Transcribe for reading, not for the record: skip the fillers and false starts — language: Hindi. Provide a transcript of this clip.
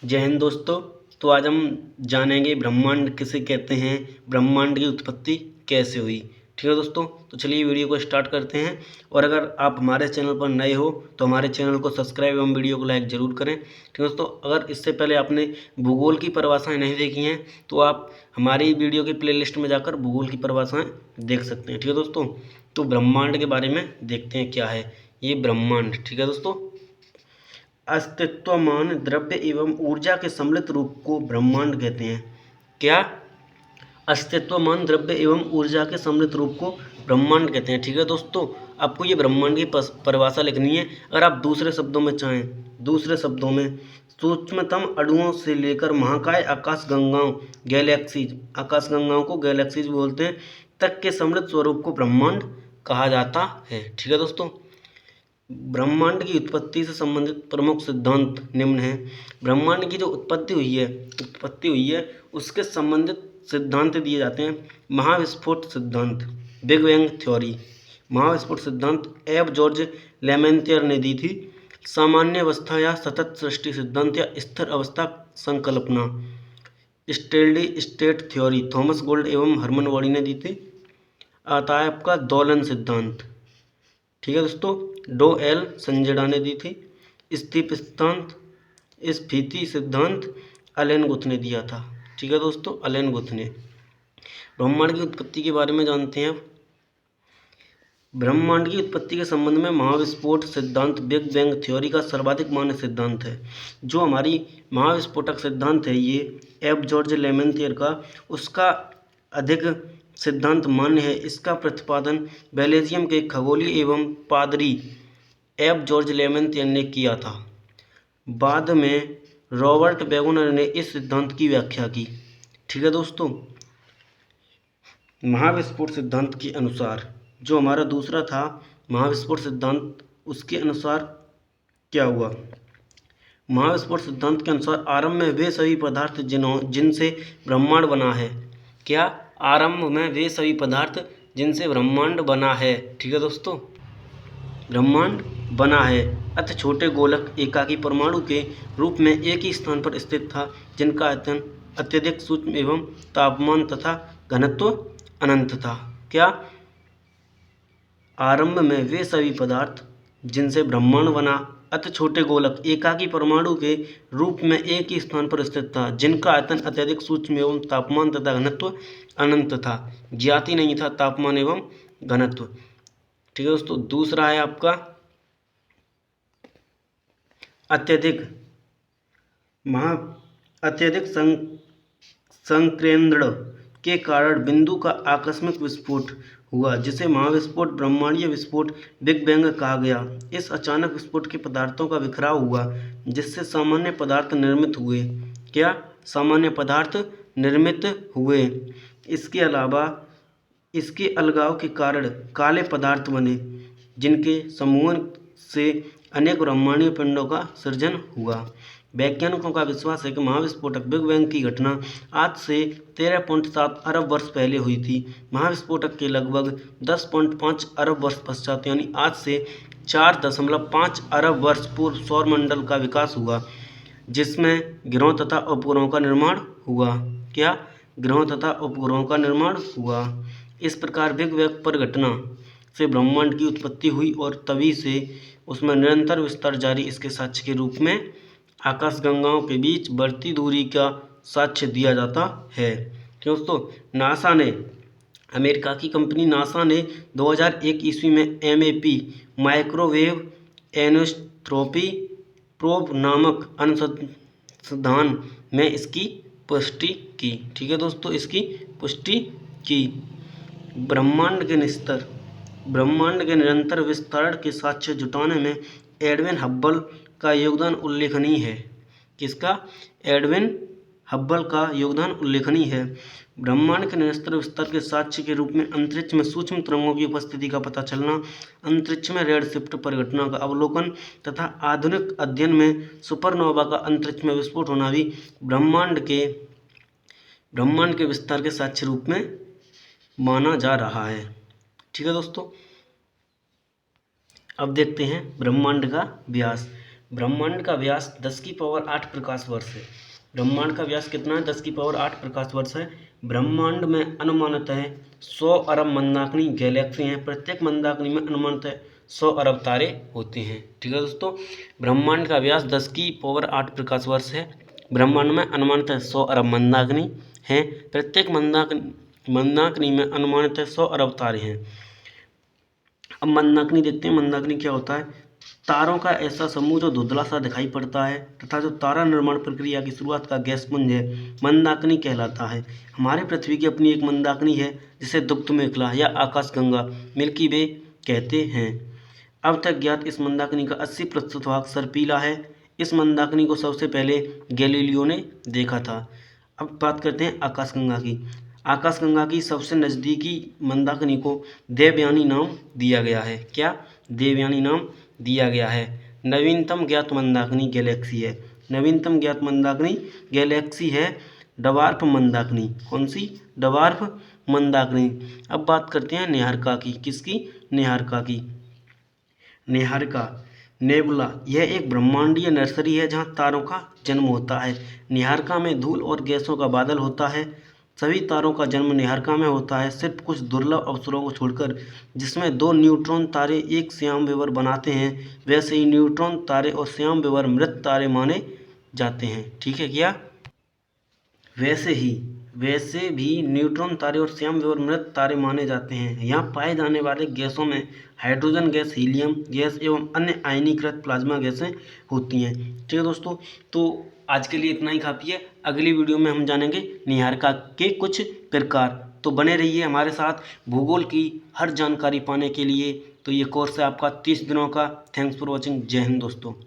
जय हिंद दोस्तों। तो आज हम जानेंगे ब्रह्मांड किसे कहते हैं, ब्रह्मांड की उत्पत्ति कैसे हुई। ठीक है दोस्तों, तो चलिए वीडियो को स्टार्ट करते हैं। और अगर आप हमारे चैनल पर नए हो तो हमारे चैनल को सब्सक्राइब एवं वीडियो को लाइक ज़रूर करें। ठीक है दोस्तों, अगर इससे पहले आपने भूगोल की परिभाषाएं नहीं देखी हैं तो आप हमारी वीडियो की प्लेलिस्ट में जाकर भूगोल की परिभाषाएं देख सकते हैं। ठीक है दोस्तों, तो ब्रह्मांड के बारे में देखते हैं क्या है ये ब्रह्मांड। ठीक है दोस्तों, अस्तित्वमान द्रव्य एवं ऊर्जा के सम्मिलित रूप को ब्रह्मांड कहते हैं। क्या? अस्तित्वमान द्रव्य एवं ऊर्जा के सम्मिलित रूप को ब्रह्मांड कहते हैं। ठीक है दोस्तों, आपको ये ब्रह्मांड की परिभाषा लिखनी है। अगर आप दूसरे शब्दों में चाहें, दूसरे शब्दों में सूक्ष्मतम अणुओं से लेकर महाकाय आकाशगंगाओं को गैलेक्सीज बोलते हैं तक के सम्मिलित स्वरूप को ब्रह्मांड कहा जाता है। ठीक है दोस्तों, ब्रह्मांड की उत्पत्ति से संबंधित प्रमुख सिद्धांत निम्न हैं। ब्रह्मांड की जो उत्पत्ति हुई है उसके संबंधित सिद्धांत दिए जाते हैं। महाविस्फोट सिद्धांत, बिग बैंग थ्योरी। महाविस्फोट सिद्धांत एफ जॉर्ज लेमेंतियर ने दी थी। सामान्य अवस्था या सतत सृष्टि सिद्धांत या स्थिर अवस्था संकल्पना, steady state theory, Thomas gold एवं हरमन वॉडी ने दी थी। आता है आपका दोलन सिद्धांत। ठीक है दोस्तों, डो एल संजेडा ने दी थी। स्फीति सिद्धांत एलन गुथ ने दिया था। ठीक है दोस्तों, एलन गुथ ने। ब्रह्मांड की उत्पत्ति के बारे में जानते हैं। ब्रह्मांड की उत्पत्ति के संबंध में महाविस्फोट सिद्धांत बिग बैंग थ्योरी का सर्वाधिक मान्य सिद्धांत है। जो हमारी महाविस्फोटक सिद्धांत है ये एफ जॉर्ज लेमेंतियर का, उसका अधिक सिद्धांत मान्य है। इसका प्रतिपादन बेल्जियम के खगोलीय एवं पादरी एफ जॉर्ज लेमेंतियर ने किया था। बाद में रॉबर्ट वेगनर ने इस सिद्धांत की व्याख्या की। ठीक है दोस्तों, महाविस्फोट सिद्धांत के अनुसार जो हमारा दूसरा था महाविस्फोट सिद्धांत, उसके अनुसार क्या हुआ। महाविस्फोट सिद्धांत के अनुसार आरंभ में वे सभी पदार्थ जिनसे ब्रह्मांड बना है। क्या? आरंभ में वे सभी पदार्थ जिनसे ब्रह्मांड बना है। ठीक है दोस्तों, ब्रह्मांड बना है अति छोटे गोलक एकाकी परमाणु के रूप में एक ही स्थान पर स्थित था, जिनका आयतन अत्यधिक सूक्ष्म एवं तापमान तथा घनत्व अनंत था। क्या? आरंभ में वे सभी पदार्थ जिनसे ब्रह्मांड बना अति छोटे गोलक एकाकी परमाणु के रूप में एक ही स्थान पर स्थित था, जिनका आयतन अत्यधिक सूक्ष्म एवं तापमान तथा घनत्व अनंत था। ज्ञात ही नहीं था तापमान एवं घनत्व। ठीक है दोस्तों, दूसरा है आपका अत्यधिक संकेंद्रण के कारण बिंदु का आकस्मिक विस्फोट हुआ, जिसे महाविस्फोट, ब्रह्मांडीय विस्फोट, बिग बैंग कहा गया। इस अचानक विस्फोट के पदार्थों का बिखराव हुआ, जिससे सामान्य पदार्थ निर्मित हुए। क्या? सामान्य पदार्थ निर्मित हुए। इसके अलावा इसके अलगाव के कारण काले पदार्थ बने, जिनके समूहन से अनेक ब्रह्मांडीय पिंडों का सृजन हुआ। वैज्ञानिकों का विश्वास है कि महाविस्फोटक बिग बैंग की घटना आज से 13.7 अरब वर्ष पहले हुई थी। महाविस्फोटक के लगभग 10.5 अरब वर्ष पश्चात यानी आज से 4.5 अरब वर्ष पूर्व सौरमंडल का विकास हुआ, जिसमें ग्रहों तथा उपग्रहों का निर्माण हुआ। क्या? ग्रहों तथा उपग्रहों का निर्माण हुआ। इस प्रकार बिग बैंग पर घटना से ब्रह्मांड की उत्पत्ति हुई और तभी से उसमें निरंतर विस्तार जारी। इसके साक्ष्य के रूप में आकाशगंगाओं के बीच बढ़ती दूरी का साक्ष्य दिया जाता है। दोस्तों, नासा ने, अमेरिका की कंपनी नासा ने 2001 ईस्वी में MAP माइक्रोवेव एनोस्ट्रोपी प्रोब नामक अनुसंधान में इसकी पुष्टि की। ठीक है दोस्तों, इसकी पुष्टि की। ब्रह्मांड के निरंतर विस्तार के साक्ष्य जुटाने में एडविन हब्बल का योगदान उल्लेखनीय है। किसका? एडविन हब्बल का योगदान उल्लेखनीय है। ब्रह्मांड के निरंतर विस्तार के साक्ष्य के रूप में अंतरिक्ष में सूक्ष्म तरंगों की उपस्थिति का पता चलना, अंतरिक्ष में रेडशिफ्ट परिघटना का अवलोकन तथा आधुनिक अध्ययन में सुपरनोवा का अंतरिक्ष में विस्फोट होना भी ब्रह्मांड के विस्तार के साक्ष्य रूप में माना जा रहा है। ठीक है दोस्तों, अब देखते हैं ब्रह्मांड का व्यास। ब्रह्मांड का व्यास 10 की पावर 8 प्रकाश वर्ष है। ब्रह्मांड का व्यास कितना है? 10 की पावर 8 प्रकाश वर्ष है। ब्रह्मांड में अनुमानतः 100 अरब मंदाकिनी गैलेक्सी हैं। प्रत्येक मंदाकिनी में अनुमानतः 100 अरब तारे होते हैं। ठीक है दोस्तों, ब्रह्मांड का व्यास 10 की पावर 8 प्रकाश वर्ष है। ब्रह्मांड में अनुमानतः 100 अरब मंदाकिनी हैं। प्रत्येक मंदाकिनी में अनुमानतः 100 अरब तारे हैं। अब मंदाकिनी देखते हैं। मंदाकिनी क्या होता है? तारों का ऐसा समूह जो धुंधला सा दिखाई पड़ता है तथा जो तारा निर्माण प्रक्रिया की शुरुआत का गैस पुंज है, मंदाकिनी कहलाता है। हमारे पृथ्वी की अपनी एक मंदाकिनी है जिसे दुग्ध मेखला या आकाशगंगा मिल्की वे कहते हैं। अब तक ज्ञात इस मंदाकिनी का 80% भाग सर्पीला है। इस मंदाकिनी को सबसे पहले गैलीलियो ने देखा था। अब बात करते हैं आकाशगंगा की। आकाशगंगा की सबसे नज़दीकी मंदाकिनी को देवयानी नाम दिया गया है। क्या? देवयानी नाम दिया गया है। नवीनतम ज्ञात मंदाकिनी गैलेक्सी है। नवीनतम ज्ञात मंदाकिनी गैलेक्सी है डवार्फ मंदाकिनी। कौन सी? डवार्फ मंदाकिनी। अब बात करते हैं निहारिका की। किसकी? निहारिका की। निहारिका नेबुला यह एक ब्रह्मांडीय नर्सरी है जहाँ तारों का जन्म होता है। निहारिका में धूल और गैसों का बादल होता है। सभी तारों का जन्म निहारिका में होता है, सिर्फ कुछ दुर्लभ अवसरों को छोड़कर, जिसमें 2 न्यूट्रॉन तारे एक श्याम-वेवर बनाते हैं। वैसे ही न्यूट्रॉन तारे और श्याम-वेवर मृत तारे माने जाते हैं। ठीक है क्या? वैसे भी न्यूट्रॉन तारे और श्याम-वेवर मृत तारे माने जाते हैं। यहाँ पाए जाने वाले गैसों में हाइड्रोजन गैस, हीलियम गैस एवं अन्य आयनीकृत प्लाज्मा गैसें होती हैं। ठीक है दोस्तों, तो आज के लिए इतना ही काफ़ी है। अगली वीडियो में हम जानेंगे निहारिका के कुछ प्रकार। तो बने रहिए हमारे साथ भूगोल की हर जानकारी पाने के लिए। तो ये कोर्स है आपका 30 दिनों का। Thanks for watching. जय हिंद दोस्तों।